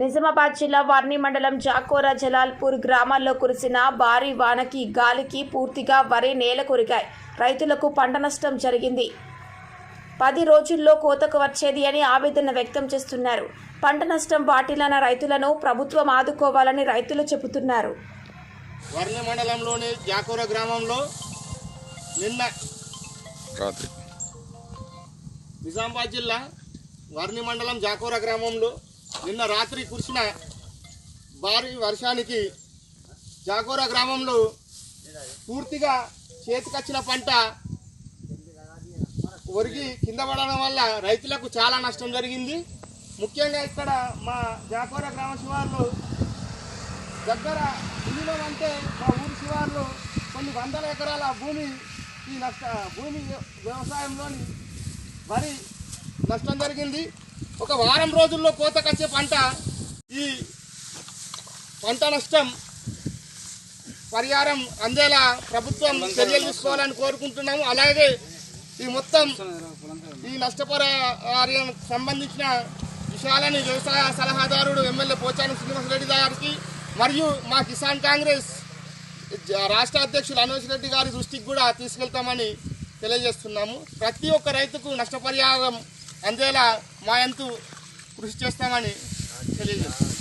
నిజామాబాద్ జిల్లా వర్ని మండలం జాకోరా జలాల్పూర్ గ్రామాల్లో కురిసిన భారీ వానకి గాలికి పూర్తిగా వరి నేల కొరిగాయి. రైతులకు పంట నష్టం జరిగింది. 10 రోజుల్లో కోతకు వచ్చేది అని ఆవేదన వ్యక్తం చేస్తున్నారు. పంట నష్టం వాటిల్లిన రైతులను ప్రభుత్వం ఆదుకోవాలని రైతులు చెబుతున్నారు. వర్ని మండలంలోని జాకోరా గ్రామంలో నిన్న రాత్రి నిజామాబాద్ జిల్లా వర్ని మండలం జాకోరా గ్రామంలో నిన్న రాత్రి కురిసిన భారీ వర్షానికి జాకోరా గ్రామంలో పూర్తిగా చేతికొచ్చిన పంట ఒరిగి కింద పడడం వల్ల రైతులకు చాలా నష్టం జరిగింది. ముఖ్యంగా ఇక్కడ మా జాకోరా గ్రామ శివార్లు దగ్గర ఇల్లులో అంటే మా ఊరి శివార్లు కొన్ని వందల ఎకరాల భూమి వ్యవసాయంలోని వరి నష్టం జరిగింది. ఒక వారం రోజుల్లో కోతకొచ్చే పంట ఈ పంట నష్టం పరిహారం అందేలా ప్రభుత్వం చర్యలు తీసుకోవాలని కోరుకుంటున్నాము. అలాగే ఈ మొత్తం ఈ నష్టపరిహారం సంబంధించిన విషయాలని వ్యవసాయ సలహాదారుడు ఎమ్మెల్యే పోచారం శ్రీనివాసరెడ్డి గారికి మరియు మా కిసాన్ కాంగ్రెస్ రాష్ట్ర అధ్యక్షులు అనోజ్ రెడ్డి గారి దృష్టికి కూడా తీసుకెళ్తామని తెలియజేస్తున్నాము. ప్రతి ఒక్క రైతుకు నష్టపరిహారం అందేలా మా వంతు కృషి చేస్తామని తెలియజేస్తున్నాము.